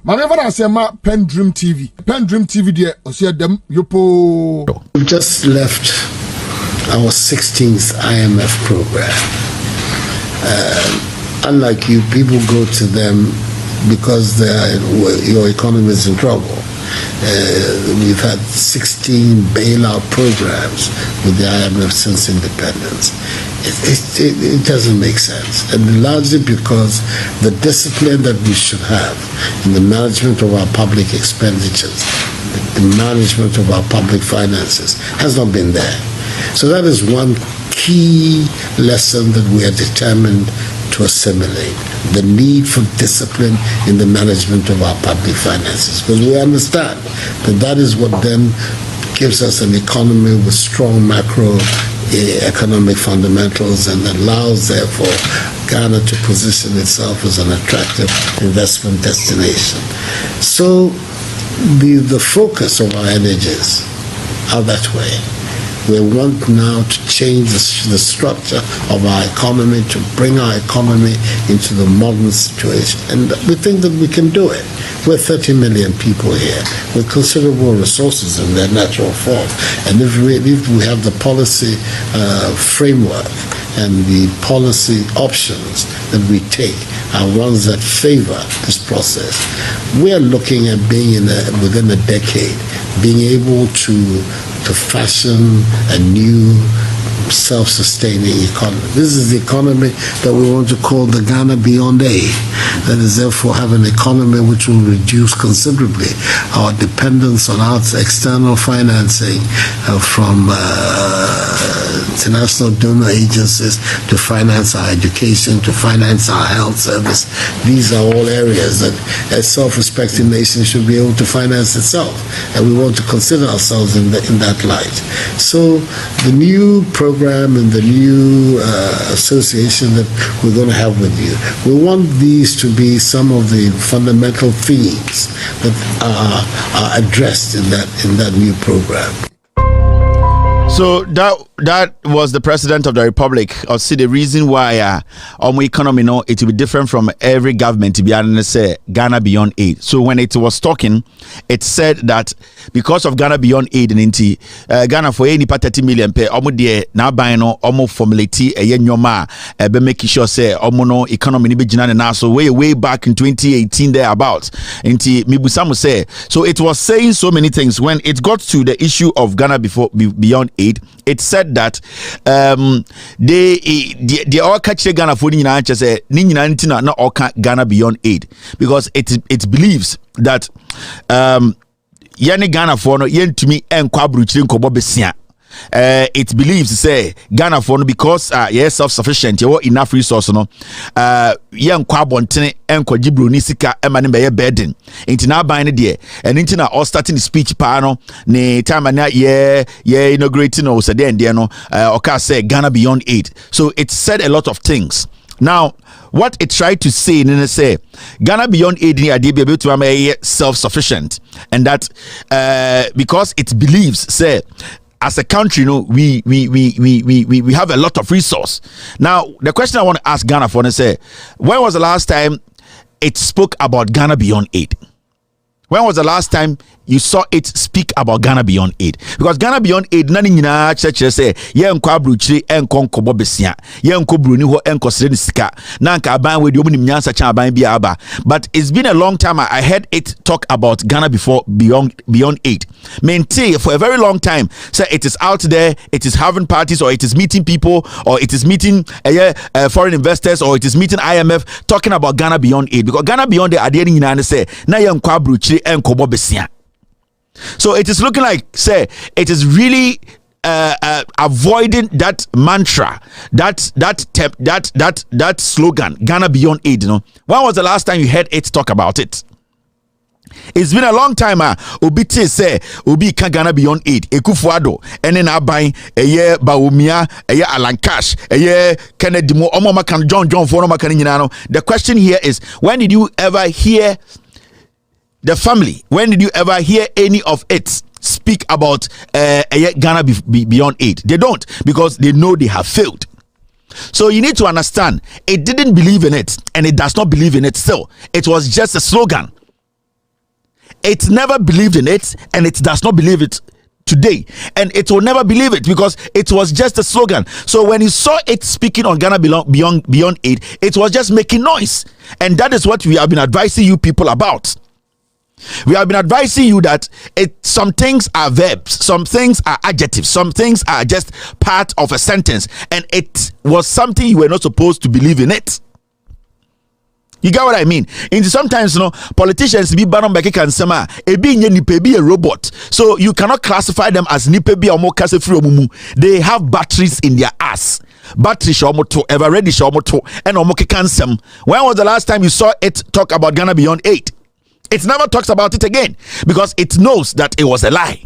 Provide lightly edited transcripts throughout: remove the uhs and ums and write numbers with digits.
Mame I say ma PENDREAM TV. PENDREAM TV there osia dem yopo. We've just left our 16th IMF program. Unlike you, people go to them because your economy is in trouble. We've had 16 bailout programs with the IMF since independence. It doesn't make sense, and largely because the discipline that we should have in the management of our public expenditures, the management of our public finances has not been there. So that is one key lesson that we are determined to assimilate, the need for discipline in the management of our public finances, because we understand that that is what then gives us an economy with strong macroeconomic fundamentals and allows, therefore, Ghana to position itself as an attractive investment destination. So the focus of our energies are that way. We want now to change the structure of our economy, to bring our economy into the modern situation. And we think that we can do it. We're 30 million people here with considerable resources in their natural form. And if we have the policy framework and the policy options that we take are ones that favor this process, we are looking at being within a decade, being able to fashion a new self-sustaining economy. This is the economy that we want to call the Ghana beyond aid. That is, therefore, have an economy which will reduce considerably our dependence on external financing from international donor agencies to finance our education, to finance our health service. These are all areas that a self-respecting nation should be able to finance itself, and we want to consider ourselves in that light. So the new program and the new association that we're going to have with you, we want these to be some of the fundamental themes that are addressed in that new program. So that was the President of the Republic. Or see the reason why our economy, it will be different from every government to be honest, say Ghana beyond aid. So when it was talking, it said that because of Ghana beyond aid and Ghana for any 30 million per now buying no formulate a nyoma be making sure say no economy ni be now. So way back in 2018 there about Mibusamu say. So it was saying so many things. When it got to the issue of Ghana beyond aid, it said that they all catch Ghana for ni say ni nyina na all Ghana beyond aid, because it believes that yani Ghana for no yentumi enkwa bruchiri nkobo besia. It believes say Ghana for no because self-sufficient, you enough resource no yen kwa bontene enko jibro ni sika emane be burden inti na ban ne de and inti na all starting the speech pa no ne time na inaugurating no so then no oka say Ghana beyond aid. So it said a lot of things. Now what it tried to say in say Ghana beyond aid ni ade be able to am self-sufficient, and that because it believes say as a country, we have a lot of resource. Now, the question I want to ask Ghana for is say, when was the last time it spoke about Ghana beyond aid? When was the last time you saw it speak about Ghana beyond aid? Because Ghana beyond aid, nani nyina church say, yenko abruchiri enko nkobo besia, yenko bruni ho enko sire sika, nanka aban we di omu ni mnyansa chan aban bi aba. But it's been a long time I heard it talk about Ghana beyond aid. Maintain for a very long time. So it is out there, it is having parties, or it is meeting people, or it is meeting foreign investors, or it is meeting IMF talking about Ghana beyond aid. Because Ghana beyond aid, ade ni nyina say, na yenko abruchiri enko besia. So it is looking like, say, it is really avoiding that mantra, that slogan, Ghana beyond aid. When was the last time you heard it talk about it? It's been a long time. Obiti say Obi can Ghana beyond aid. Akuffo Addo, and then Abai, a year Baumia, a year Alan Cash, a year Kennedy Mo, Omama can John for Macaninano. The question here is, when did you ever hear the family? When did you ever hear any of it speak about Ghana beyond aid? They don't, because they know they have failed. So you need to understand, it didn't believe in it, and it does not believe in it still. It was just a slogan. it never believed in it, and it does not believe it today, and it will never believe it because it was just a slogan. So when you saw it speaking on Ghana Beyond Aid, it was just making noise, and that is what we have been advising you people about. We have been advising you that some things are verbs, some things are adjectives, some things are just part of a sentence, and it was something you were not supposed to believe in it. You get what I mean? And sometimes, politicians be banon beke can sama ebi nye nipa be a robot, so you cannot classify them as nipa be omo kase free omumu. They have batteries in their ass. Battery shomoto, ever ready shomoto, and omo can sem. When was the last time you saw it talk about Ghana Beyond Aid? It never talks about it again because it knows that it was a lie.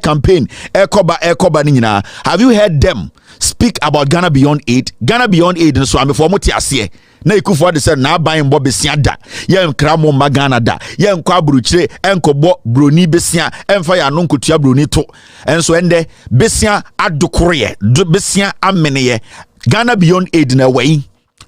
Campaign, have you heard them speak about Ghana Beyond Aid? Ghana Beyond Aid, so I'm for Motiasie. Na Akuffo Addo said, na buying Bob Besia da, yen kramo magana da, yen kwa bruchere, enko bo broni besia, enfaya nunko tia broni to. And so ende besia adukure, besia ameneye. Ghana Beyond Aid na way.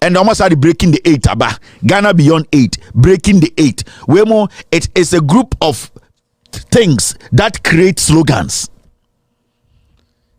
And almost had breaking the 8 aba. Ghana Beyond 8, breaking the 8. Wemo, it is a group of things that create slogans.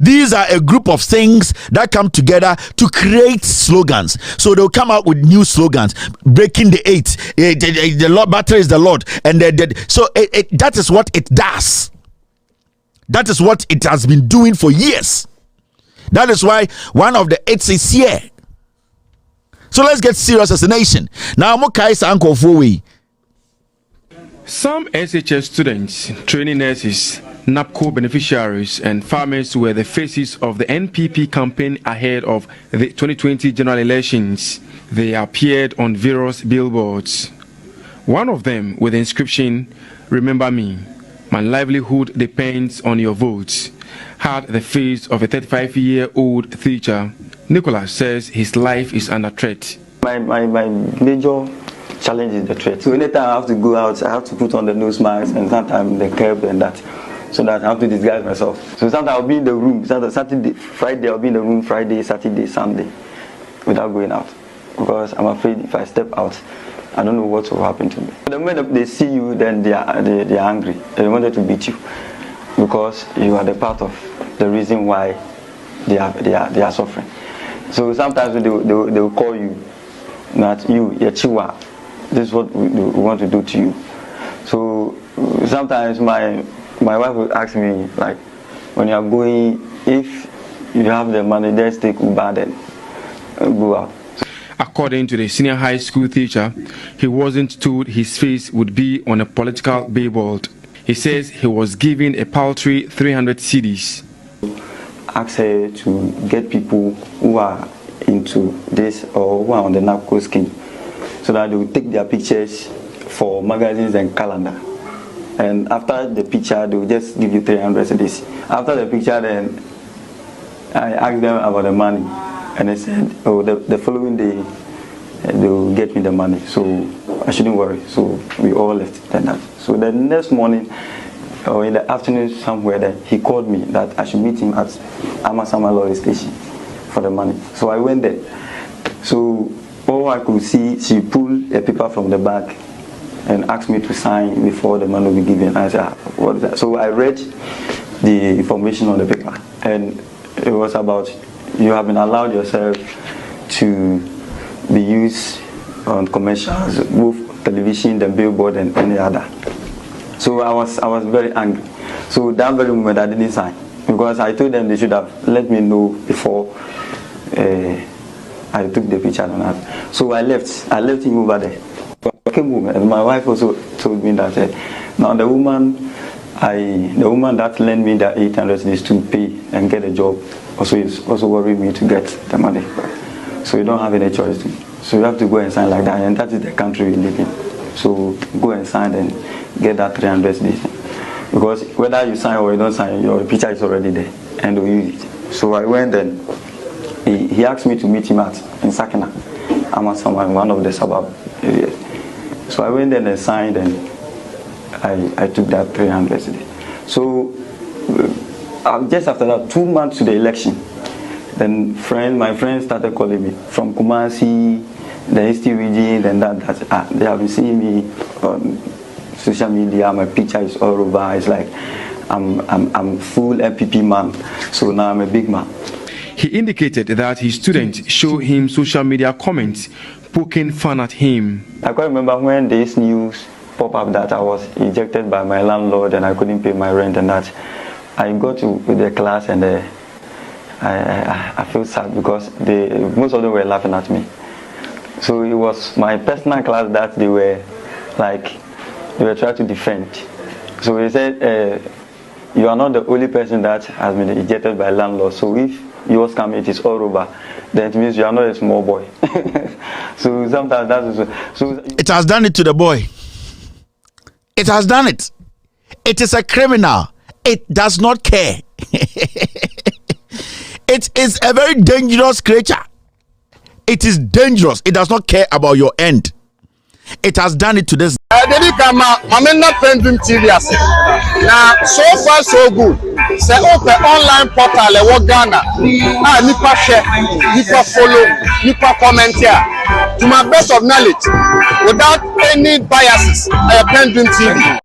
These are a group of things that come together to create slogans. So they'll come out with new slogans. Breaking the 8, the Lord battle is the Lord, and so that is what it does. That is what it has been doing for years. That is why one of the 8s is here. So let's get serious as a nation. Now, some SHS students, training nurses, NAPCO beneficiaries, and farmers were the faces of the NPP campaign ahead of the 2020 general elections. They appeared on various billboards. One of them with the inscription, "Remember me, my livelihood depends on your votes," had the face of a 35-year-old teacher. Nicholas says his life is under threat. My major challenge is the threat. So anytime I have to go out, I have to put on the nose mask and sometimes the cap and that, so that I have to disguise myself. So sometimes I'll be in the room, Saturday, Friday, I'll be in the room Friday, Saturday, Sunday, without going out. Because I'm afraid if I step out, I don't know what will happen to me. The moment they see you, then they are angry. They wanted to beat you because you are the part of the reason why they are suffering. So sometimes they will call you, that you, Yachiwa, this is what we want to do to you. So sometimes my wife will ask me, like, when you are going, if you have the money, just take Uber, then go out. According to the senior high school teacher, he wasn't told his face would be on a political billboard. He says he was given a paltry 300 cedis. Ask her to get people who are into this or who are on the NAPCO scheme, so that they will take their pictures for magazines and calendar. And after the picture, they will just give you 300 cedis. After the picture, then I asked them about the money, and they said, oh, the following day they will get me the money, so I shouldn't worry. So we all left like that. So the next morning, or in the afternoon somewhere, then he called me that I should meet him at Amasama Lorry Station for the money. So I went there. So all I could see, she pulled a paper from the bag and asked me to sign before the money will be given. I said, what is that? So I read the information on the paper, and it was about, you have been allowed yourself to be used on commercials, both television, the billboard, and any other. So I was very angry. So that very moment I didn't sign, because I told them they should have let me know before I took the picture and that. So I left him over there. I came home, and my wife also told me that now the woman that lent me the 800 is to pay and get a job also is also worrying me to get the money. So you don't have any choice. So you have to go and sign like that, and that is the country we live in. So go and sign and get that 300 days. Because whether you sign or you don't sign, your picture is already there and we use it. So I went and he asked me to meet him in Sakina. I'm at one of the suburb areas. So I went there and signed, and I took that 300 days. So just after that, 2 months to the election, then my friends started calling me from Kumasi, the history reading and that they have been seeing me on social media. My picture is all over. It's like I'm full MPP man. So now I'm a big man. He indicated that his students show him social media comments poking fun at him. I quite remember when this news popped up that I was ejected by my landlord and I couldn't pay my rent and that. I got to the class and I feel sad because most of them were laughing at me. So it was my personal class that they were trying to defend. So they said, you are not the only person that has been ejected by landlord. So if yours come, it is all over. Then it means you are not a small boy. So sometimes that's so. It has done it to the boy. It has done it. It is a criminal. It does not care. It is a very dangerous creature. It is dangerous. It does not care about your end. It has done it to this. Dedi kama mamena PENDREAM TV ase. Na so far so good. Say open online portal e wo Ghana. Nipa share, nipa follow, nipa comment here. To my best of knowledge, without any biases, PENDREAM TV.